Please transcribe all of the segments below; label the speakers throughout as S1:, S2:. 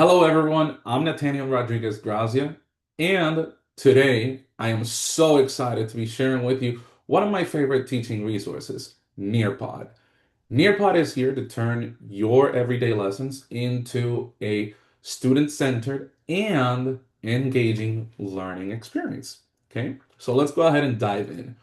S1: Hello, everyone. I'm Nathaniel Rodriguez Grazia, and today I am so excited to be sharing with you one of my favorite teaching resources, Nearpod. Nearpod is here to turn your everyday lessons into a student-centered and engaging learning experience. Okay, so let's go ahead and dive in.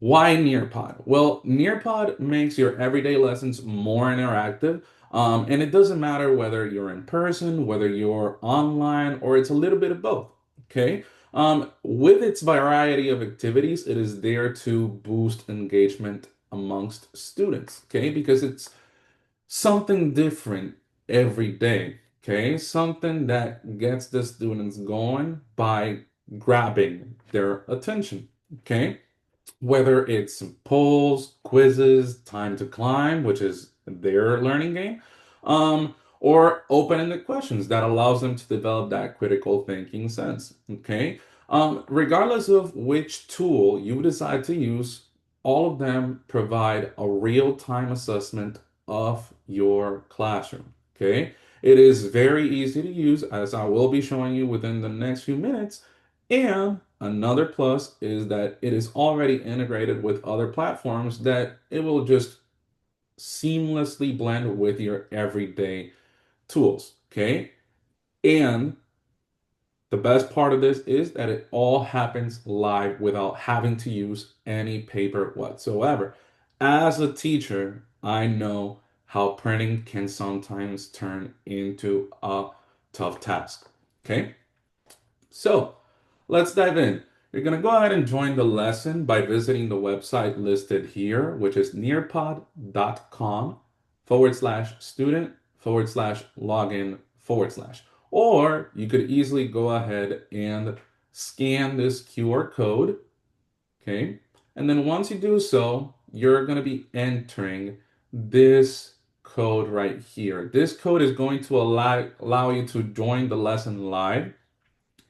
S1: Why Nearpod? Well, Nearpod makes your everyday lessons more interactive, and it doesn't matter whether you're in person, whether you're online, or it's a little bit of both. Okay. With its variety of activities, it is there to boost engagement amongst students. Okay, because it's something different every day. Okay, something that gets the students going by grabbing their attention. Okay, whether it's polls, quizzes, time to climb, which is their learning game, or open-ended questions that allows them to develop that critical thinking sense. Okay. Regardless of which tool you decide to use, all of them provide a real-time assessment of your classroom. Okay. It is very easy to use, as I will be showing you within the next few minutes. And another plus is that it is already integrated with other platforms that it will just seamlessly blend with your everyday tools. Okay. And the best part of this is that it all happens live without having to use any paper whatsoever. As a teacher, I know how printing can sometimes turn into a tough task. Okay. So let's dive in. You're going to go ahead and join the lesson by visiting the website listed here, which is nearpod.com/student/login/. Or you could easily go ahead and scan this QR code. Okay. And then once you do so, you're going to be entering this code right here. This code is going to allow you to join the lesson live.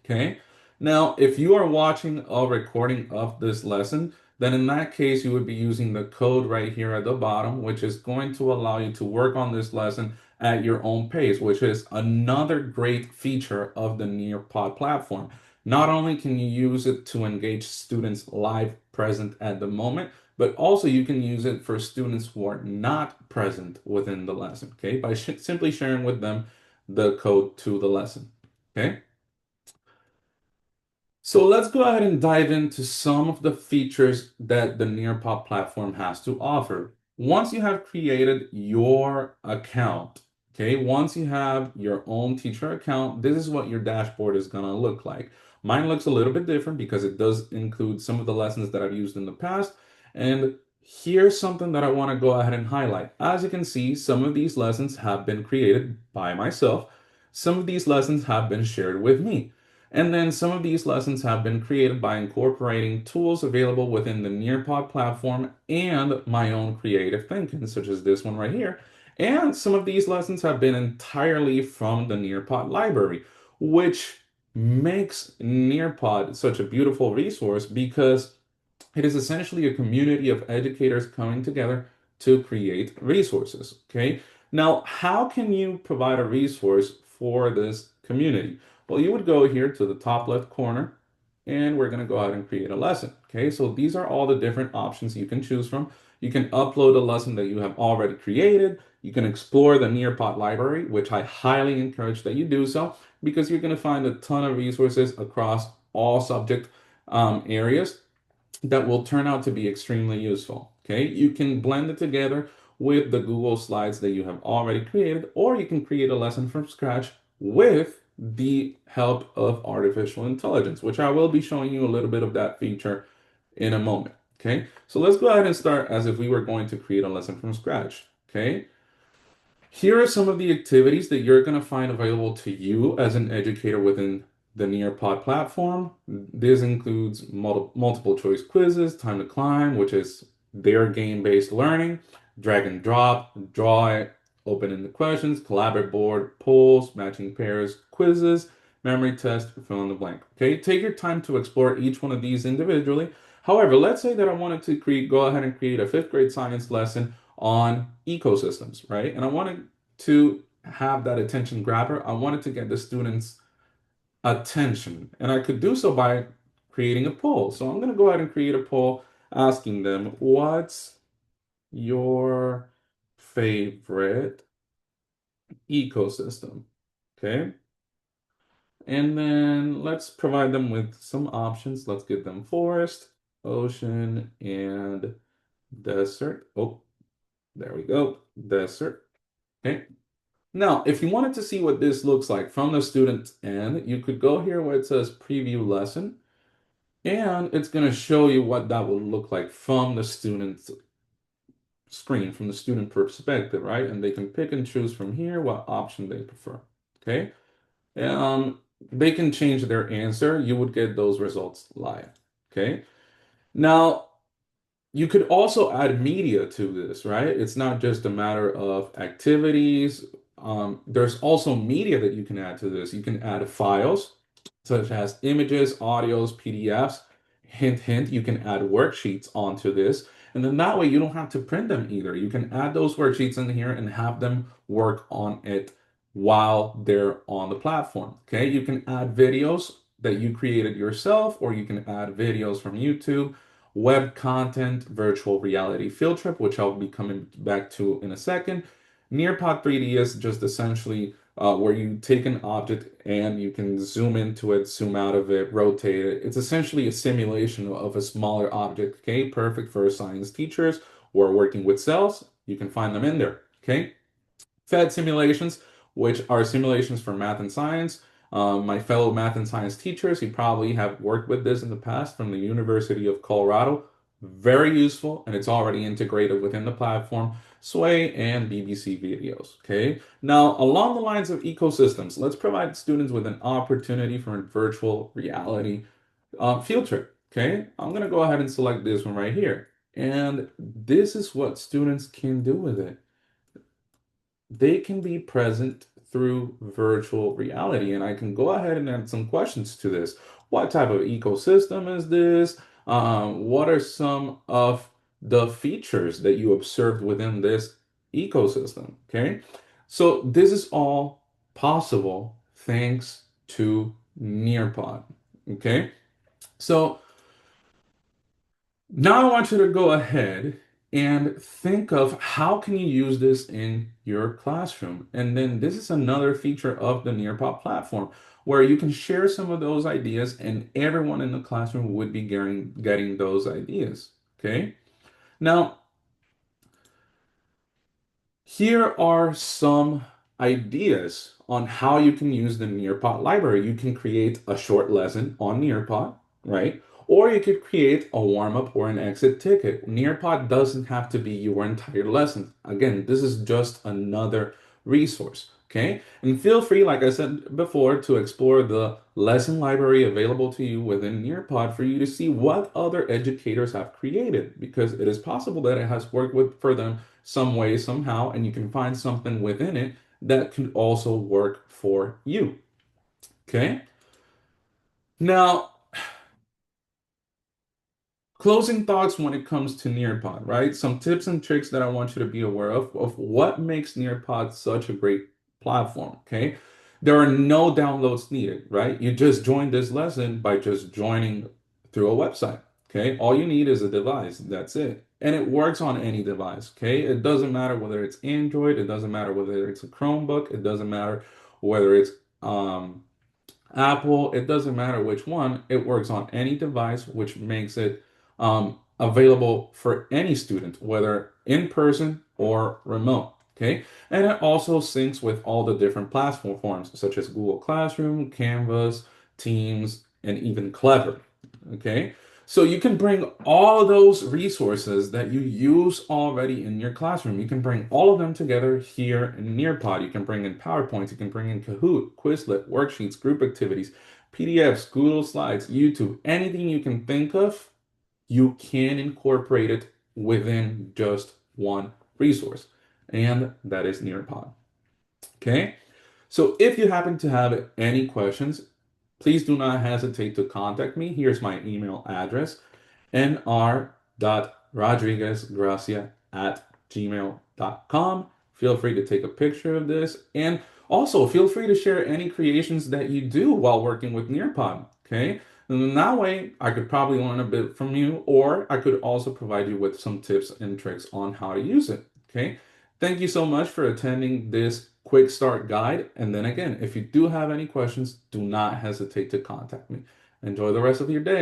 S1: Okay. Now, if you are watching a recording of this lesson, then in that case, you would be using the code right here at the bottom, which is going to allow you to work on this lesson at your own pace, which is another great feature of the Nearpod platform. Not only can you use it to engage students live present at the moment, but also you can use it for students who are not present within the lesson, okay, by simply sharing with them the code to the lesson, okay? So let's go ahead and dive into some of the features that the Nearpod platform has to offer. Once you have created your account, okay, once you have your own teacher account, this is what your dashboard is going to look like. Mine looks a little bit different because it does include some of the lessons that I've used in the past. And here's something that I want to go ahead and highlight. As you can see, some of these lessons have been created by myself. Some of these lessons have been shared with me. And then some of these lessons have been created by incorporating tools available within the Nearpod platform and my own creative thinking, such as this one right here. And some of these lessons have been entirely from the Nearpod library, which makes Nearpod such a beautiful resource because it is essentially a community of educators coming together to create resources. Okay. Now, how can you provide a resource for this community? Well, you would go here to the top left corner and we're going to go ahead and create a lesson. Okay. So these are all the different options you can choose from. You can upload a lesson that you have already created. You can explore the Nearpod library, which I highly encourage that you do so because you're going to find a ton of resources across all subject areas that will turn out to be extremely useful. Okay, you can blend it together with the Google Slides that you have already created, or you can create a lesson from scratch with the help of artificial intelligence, which I will be showing you a little bit of that feature in a moment. Okay, so let's go ahead and start as if we were going to create a lesson from scratch. Okay, here are some of the activities that you're going to find available to you as an educator within the Nearpod platform. This includes multiple choice quizzes, time to climb, which is their game-based learning, drag and drop, draw it, open-ended questions, collaborate board, polls, matching pairs, quizzes, memory test, fill in the blank. Okay, take your time to explore each one of these individually. However, let's say that I wanted to go ahead and create a fifth grade science lesson on ecosystems, right? And I wanted to have that attention grabber. I wanted to get the students' attention. And I could do so by creating a poll. So I'm going to go ahead and create a poll asking them, what's your favorite ecosystem? Okay. And then let's provide them with some options. Let's give them forest, ocean, and desert. Oh, there we go. Desert. Okay. Now, if you wanted to see what this looks like from the student's end, you could go here where it says preview lesson, and it's going to show you what that would look like from the student's screen, from the student perspective, right? And they can pick and choose from here what option they prefer. Okay. They can change their answer. You would get those results live. Okay. Now, you could also add media to this, right? It's not just a matter of activities. There's also media that you can add to this. You can add files such as images, audios, PDFs. Hint, hint, you can add worksheets onto this. And then that way you don't have to print them either. You can add those worksheets in here and have them work on it while they're on the platform. Okay, you can add videos that you created yourself, or you can add videos from YouTube, web content, virtual reality field trip, which I'll be coming back to in a second. Nearpod 3D is just essentially where you take an object and you can zoom into it, zoom out of it, rotate it. It's essentially a simulation of a smaller object, okay? Perfect for science teachers who are working with cells. You can find them in there, okay? Fed simulations, which are simulations for math and science. My fellow math and science teachers, you probably have worked with this in the past from the University of Colorado. Very useful, and it's already integrated within the platform, Sway and BBC videos. Okay. Now, along the lines of ecosystems, let's provide students with an opportunity for a virtual reality field trip. Okay. I'm going to go ahead and select this one right here. And this is what students can do with it. They can be present through virtual reality. And I can go ahead and add some questions to this. What type of ecosystem is this? What are some of the features that you observed within this ecosystem? Okay. So this is all possible thanks to Nearpod. Okay. So now I want you to go ahead and think of how can you use this in your classroom. And then this is another feature of the Nearpod platform where you can share some of those ideas and everyone in the classroom would be getting those ideas. Okay. Now, here are some ideas on how you can use the Nearpod library. You can create a short lesson on Nearpod, right? Or you could create a warm-up or an exit ticket. Nearpod doesn't have to be your entire lesson. Again, this is just another resource, okay? And feel free, like I said before, to explore the lesson library available to you within Nearpod for you to see what other educators have created, because it is possible that it has worked for them some way, somehow, and you can find something within it that could also work for you. Okay. Now, closing thoughts when it comes to Nearpod, right? Some tips and tricks that I want you to be aware of what makes Nearpod such a great platform. Okay. There are no downloads needed, right? You just join this lesson by just joining through a website. Okay. All you need is a device. That's it. And it works on any device. Okay. It doesn't matter whether it's Android, it doesn't matter whether it's a Chromebook, it doesn't matter whether it's Apple, it doesn't matter which one, it works on any device, which makes it available for any student, whether in person or remote. Okay, and it also syncs with all the different platforms such as Google Classroom, Canvas, Teams, and even Clever. Okay, so you can bring all those resources that you use already in your classroom. You can bring all of them together here in Nearpod. You can bring in PowerPoint, you can bring in Kahoot, Quizlet, worksheets, group activities, PDFs, Google Slides, YouTube, anything you can think of, you can incorporate it within just one resource, and that is Nearpod. Okay, so if you happen to have any questions, please do not hesitate to contact me. Here's my email address, nr.rodriguezgracia@gmail.com. feel free to take a picture of this. And also feel free to share any creations that you do while working with Nearpod. Okay. And that way I could probably learn a bit from you, or I could also provide you with some tips and tricks on how to use it. Okay. Thank you so much for attending this quick start guide. And then again, if you do have any questions, do not hesitate to contact me. Enjoy the rest of your day.